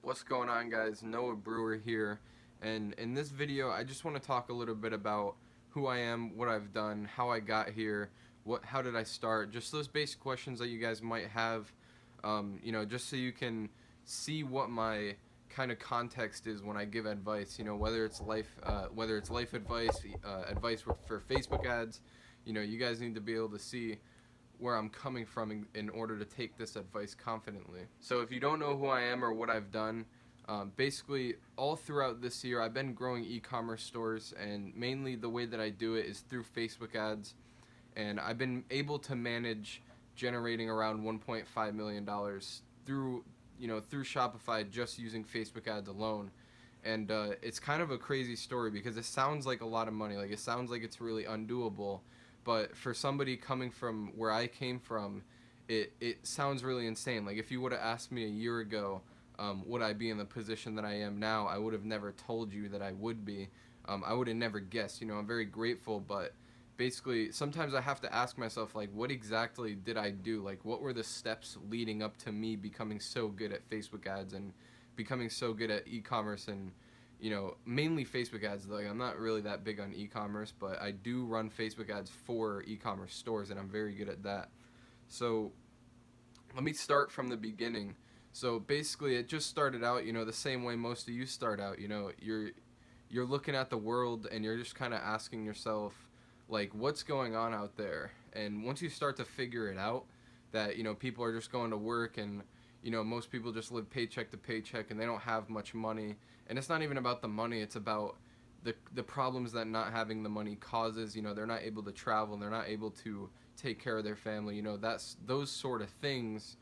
What's going on, guys? Noah Brewer here, and in this video I just want to talk a little bit about who I am, what I've done, how I got here, how did I start, just those basic questions that you guys might have, just so you can see what my kind of context is when I give advice, whether it's life advice, advice for Facebook ads. You guys need to be able to see where I'm coming from in order to take this advice confidently. So if you don't know who I am or what I've done, basically all throughout this year I've been growing e-commerce stores, and mainly the way that I do it is through Facebook ads, and I've been able to manage generating around $1.5 million through Shopify just using Facebook ads alone. And it's kind of a crazy story because it sounds like a lot of money, like it sounds like it's really undoable, but for somebody coming from where I came from, it sounds really insane. Like if you would have asked me a year ago, would I be in the position that I am now, I would have never told you that I would be. I would have never guessed. I'm very grateful, but basically sometimes I have to ask myself, like, what exactly did I do? Like, what were the steps leading up to me becoming so good at Facebook ads and becoming so good at e-commerce, and mainly Facebook ads. Like, I'm not really that big on e-commerce, but I do run Facebook ads for e-commerce stores, and I'm very good at that. So let me start from the beginning. So basically it just started out, the same way most of you start out. You're looking at the world and you're just kind of asking yourself, like, what's going on out there? And once you start to figure it out, that people are just going to work, and most people just live paycheck to paycheck, and they don't have much money. And it's not even about the money, it's about the problems that not having the money causes. They're not able to travel, and they're not able to take care of their family. That's those sort of things.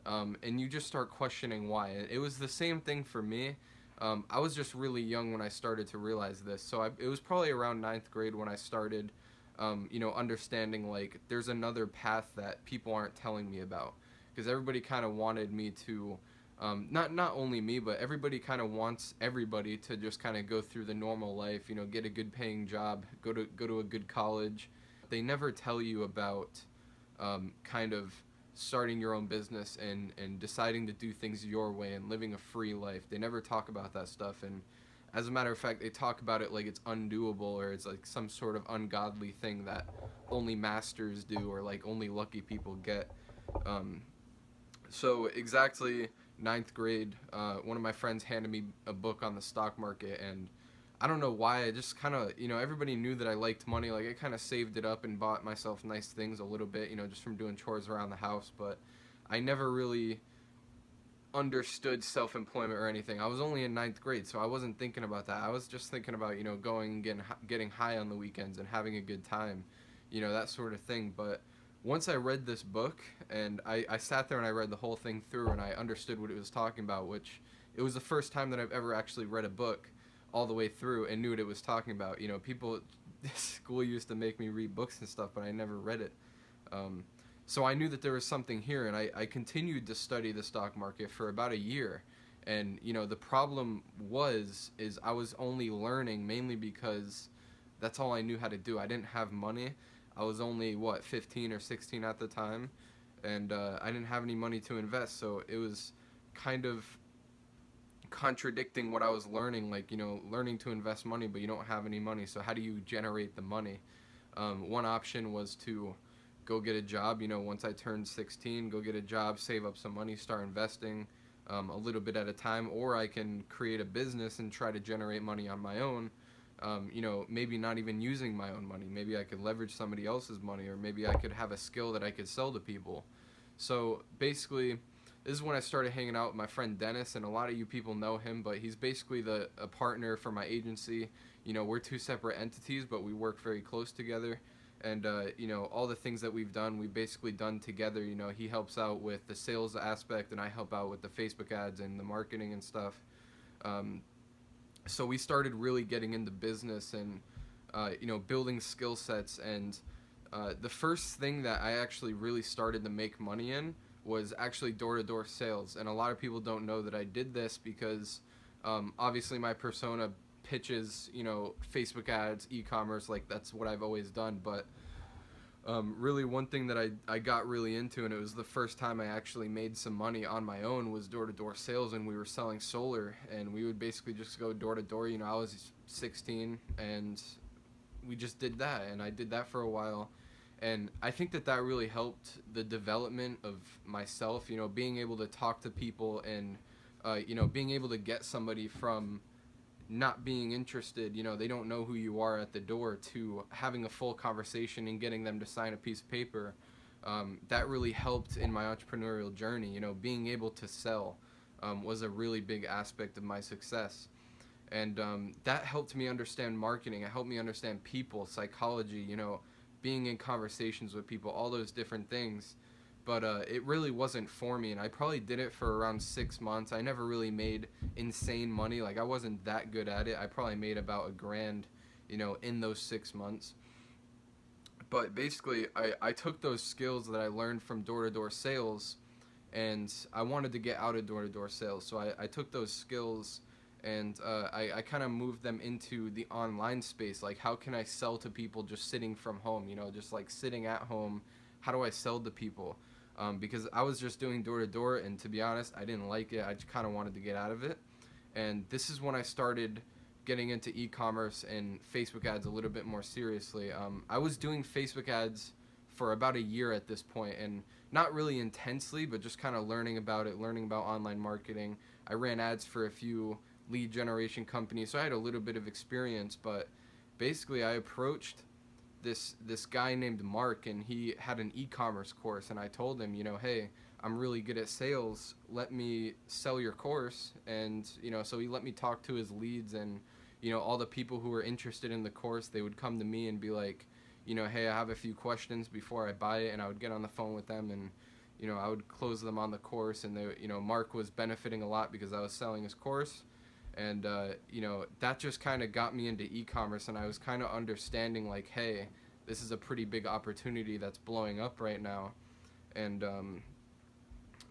And you just start questioning why. It was the same thing for me. I was just really young when I started to realize this. So it was probably around 9th grade when I started, understanding, like, there's another path that people aren't telling me about. Because everybody kind of wanted me to, not only me, but everybody kind of wants everybody to just kind of go through the normal life, get a good paying job, go to a good college. They never tell you about kind of starting your own business and deciding to do things your way and living a free life. They never talk about that stuff, and as a matter of fact, they talk about it like it's undoable, or it's like some sort of ungodly thing that only masters do, or like only lucky people get. So exactly 9th grade, one of my friends handed me a book on the stock market, and I don't know why, I just kind of, everybody knew that I liked money. Like, I kind of saved it up and bought myself nice things a little bit, just from doing chores around the house, but I never really understood self-employment or anything. I was only in 9th grade, so I wasn't thinking about that. I was just thinking about, going and getting high on the weekends and having a good time, that sort of thing. But once I read this book, and I sat there and I read the whole thing through, and I understood what it was talking about, which it was the first time that I've ever actually read a book all the way through and knew what it was talking about. People school used to make me read books and stuff, but I never read it. So I knew that there was something here, and I continued to study the stock market for about a year. And the problem is I was only learning mainly because that's all I knew how to do. I didn't have money. I was only 15 or 16 at the time, and I didn't have any money to invest, so it was kind of contradicting what I was learning, like, learning to invest money, but you don't have any money, so how do you generate the money? One option was to go get a job, once I turned 16, go get a job, save up some money, start investing a little bit at a time, or I can create a business and try to generate money on my own, maybe not even using my own money. Maybe I could leverage somebody else's money, or maybe I could have a skill that I could sell to people. So basically, this is when I started hanging out with my friend Dennis, and a lot of you people know him, but he's basically a partner for my agency. We're two separate entities, but we work very close together, and all the things that we've basically done together. He helps out with the sales aspect, and I help out with the Facebook ads and the marketing and stuff. So we started really getting into business and building skill sets, and the first thing that I actually really started to make money in was actually door-to-door sales. And a lot of people don't know that I did this because obviously my persona pitches Facebook ads, e-commerce, like that's what I've always done. But Really, one thing that I got really into, and it was the first time I actually made some money on my own, was door-to-door sales. And we were selling solar, and we would basically just go door to door. I was 16, and we just did that, and I did that for a while. And I think that that really helped the development of myself, being able to talk to people, and being able to get somebody from not being interested, they don't know who you are at the door, to having a full conversation and getting them to sign a piece of paper. That really helped in my entrepreneurial journey. Being able to sell was a really big aspect of my success. And that helped me understand marketing. It helped me understand people, psychology, being in conversations with people, all those different things. But it really wasn't for me, and I probably did it for around 6 months. I never really made insane money. Like, I wasn't that good at it. I probably made about $1,000, in those 6 months. But basically, I took those skills that I learned from door-to-door sales, and I wanted to get out of door-to-door sales. So I took those skills, and I kind of moved them into the online space. Like, how can I sell to people just sitting from home, just like sitting at home? How do I sell to people? Because I was just doing door-to-door, and to be honest, I didn't like it. I just kind of wanted to get out of it. And this is when I started getting into e-commerce and Facebook ads a little bit more seriously. I was doing Facebook ads for about a year at this point, and not really intensely, but just kind of learning about it, learning about online marketing. I ran ads for a few lead generation companies, so I had a little bit of experience. But basically, I approached this guy named Mark, and he had an e-commerce course, and I told him, hey, I'm really good at sales, let me sell your course. And so he let me talk to his leads, and all the people who were interested in the course, they would come to me and be like, hey, I have a few questions before I buy it. And I would get on the phone with them, and I would close them on the course. And they, Mark was benefiting a lot because I was selling his course. And that just kind of got me into e-commerce, and I was kind of understanding, like, hey, this is a pretty big opportunity that's blowing up right now. And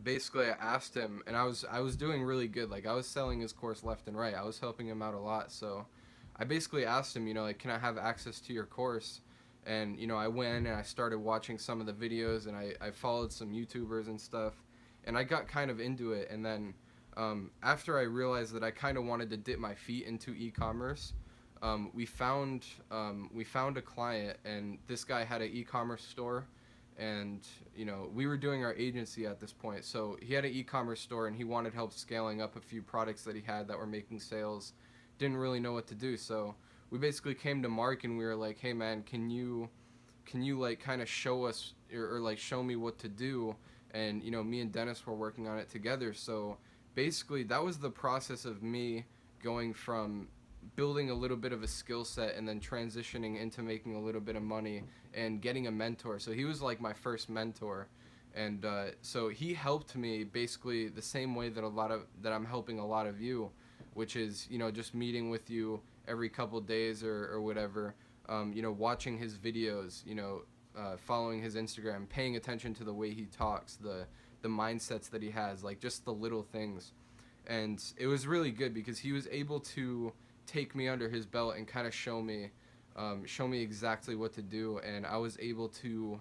basically, I asked him, and I was doing really good. Like, I was selling his course left and right. I was helping him out a lot. So I basically asked him, like, can I have access to your course? And I went and I started watching some of the videos, and I followed some YouTubers and stuff, and I got kind of into it. And then after I realized that I kind of wanted to dip my feet into e-commerce, we found a client, and this guy had an e-commerce store, and we were doing our agency at this point. So he had an e-commerce store, and he wanted help scaling up a few products that he had that were making sales. Didn't really know what to do, so we basically came to Mark, and we were like, hey man, can you like kind of show us, or like show me what to do? And me and Dennis were working on it together. So basically, that was the process of me going from building a little bit of a skill set and then transitioning into making a little bit of money and getting a mentor. So he was like my first mentor, and so he helped me basically the same way that I'm helping a lot of you, which is just meeting with you every couple days or whatever, watching his videos, following his Instagram, paying attention to the way he talks, the mindsets that he has, like just the little things. And it was really good because he was able to take me under his belt and kind of show me exactly what to do. And I was able to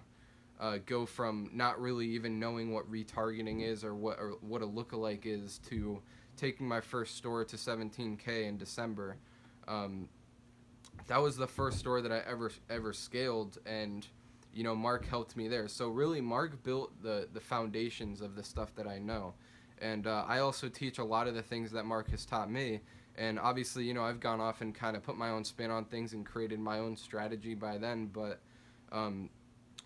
go from not really even knowing what retargeting is, or what a lookalike is, to taking my first store to 17K in December. That was the first store that I ever scaled, and Mark helped me there. So really, Mark built the foundations of the stuff that I know. And I also teach a lot of the things that Mark has taught me. And obviously, I've gone off and kind of put my own spin on things and created my own strategy by then. But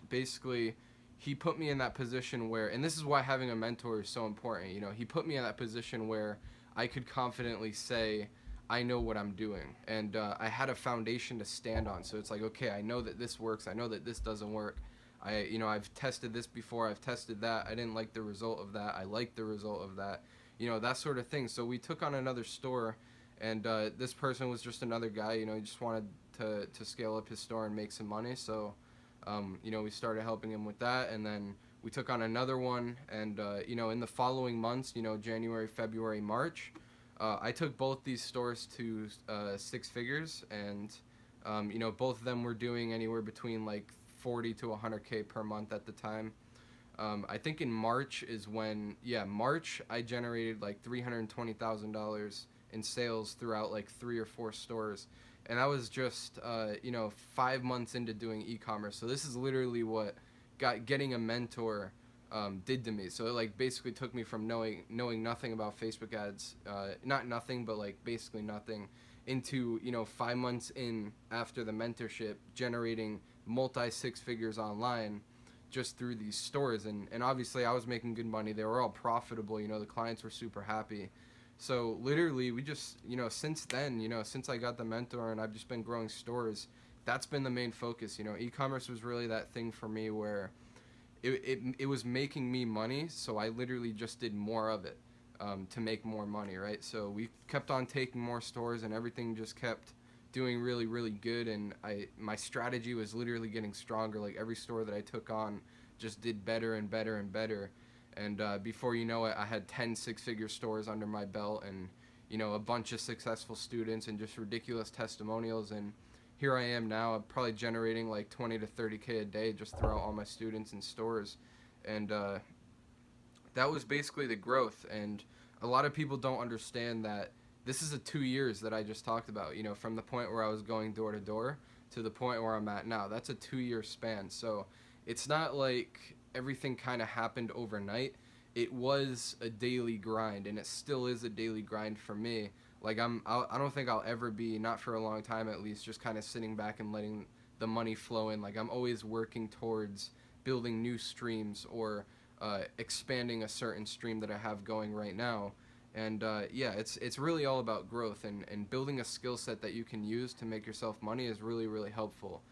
basically, he put me in that position where, and this is why having a mentor is so important. He put me in that position where I could confidently say, I know what I'm doing. And I had a foundation to stand on. So it's like, okay, I know that this works. I know that this doesn't work. I've tested this before. I've tested that. I didn't like the result of that. I liked the result of that. That sort of thing. So we took on another store, and this person was just another guy. He just wanted to scale up his store and make some money. So, we started helping him with that, and then we took on another one. And in the following months, January, February, March, I took both these stores to 6 figures, and both of them were doing anywhere between like 40 to 100K per month at the time. I think in March is when, March I generated like $320,000 in sales throughout like 3 or 4 stores. And I was just, 5 months into doing e-commerce. So this is literally what getting a mentor did to me. So it like basically took me from knowing nothing about Facebook ads, not nothing, but like basically nothing, into 5 months in after the mentorship, generating multi 6 figures online just through these stores. And obviously I was making good money. They were all profitable. The clients were super happy. So literally we just, since then, since I got the mentor and I've just been growing stores, that's been the main focus. E-commerce was really that thing for me where it was making me money. So I literally just did more of it to make more money, right? So we kept on taking more stores and everything just kept doing really, really good. And my strategy was literally getting stronger. Like every store that I took on just did better and better and better. And before you know it, I had 10 6-figure stores under my belt, and a bunch of successful students and just ridiculous testimonials. And here I am now. I'm probably generating like 20 to 30K a day just throughout all my students and stores. And that was basically the growth. And a lot of people don't understand that this is a 2 years that I just talked about, from the point where I was going door to door to the point where I'm at now. That's a 2 year span. So it's not like everything kind of happened overnight. It was a daily grind, and it still is a daily grind for me. Like I don't think I'll ever be, not for a long time at least, just kind of sitting back and letting the money flow in. Like I'm always working towards building new streams or expanding a certain stream that I have going right now. And it's really all about growth, and building a skill set that you can use to make yourself money is really, really helpful.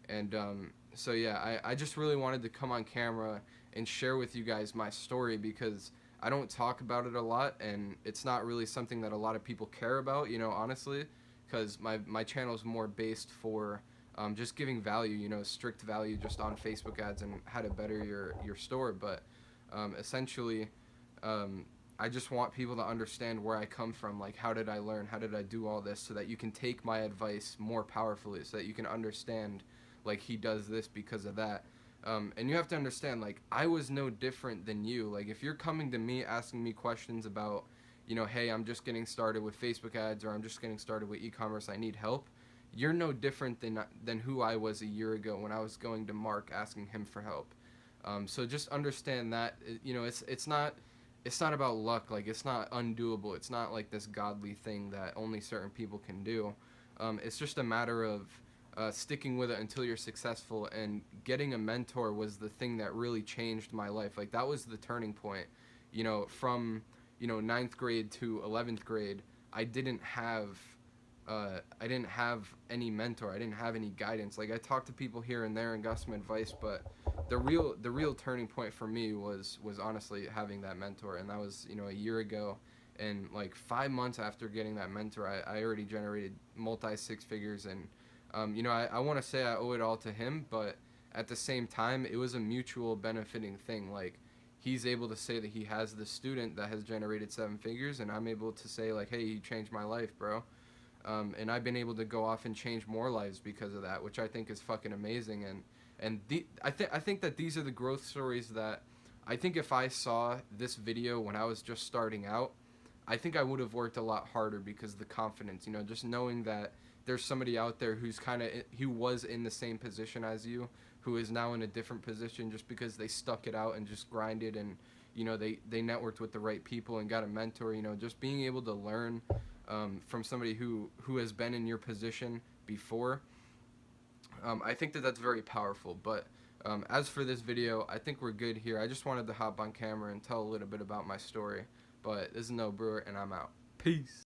And I just really wanted to come on camera and share with you guys my story, because I don't talk about it a lot, and it's not really something that a lot of people care about, honestly, because my channel is more based for just giving value, strict value just on Facebook ads and how to better your store. But essentially, I just want people to understand where I come from. Like, how did I learn? How did I do all this? So that you can take my advice more powerfully, so that you can understand, like, he does this because of that. And you have to understand, like, I was no different than you. Like, if you're coming to me asking me questions about, hey, I'm just getting started with Facebook ads, or I'm just getting started with e-commerce, I need help, you're no different than who I was a year ago when I was going to Mark asking him for help. So just understand that, it's not about luck. Like, it's not undoable. It's not like this godly thing that only certain people can do. It's just a matter of sticking with it until you're successful. And getting a mentor was the thing that really changed my life. Like, that was the turning point. From 9th grade to 11th grade, I didn't have any mentor. I didn't have any guidance. Like, I talked to people here and there and got some advice, but the real turning point for me was honestly having that mentor. And that was a year ago. And like 5 months after getting that mentor, I already generated multi 6 figures. And I want to say I owe it all to him, but at the same time, it was a mutual benefiting thing. Like, he's able to say that he has the student that has generated 7 figures, and I'm able to say, like, hey, you changed my life, bro. And I've been able to go off and change more lives because of that, which I think is fucking amazing. I think that these are the growth stories that I think if I saw this video when I was just starting out, I think I would have worked a lot harder, because of the confidence, just knowing that there's somebody out there who was in the same position as you, who is now in a different position just because they stuck it out and just grinded, and they networked with the right people and got a mentor. Just being able to learn from somebody who has been in your position before, I think that that's very powerful. But as for this video, I think we're good here. I just wanted to hop on camera and tell a little bit about my story. But this is No Brewer, and I'm out. Peace.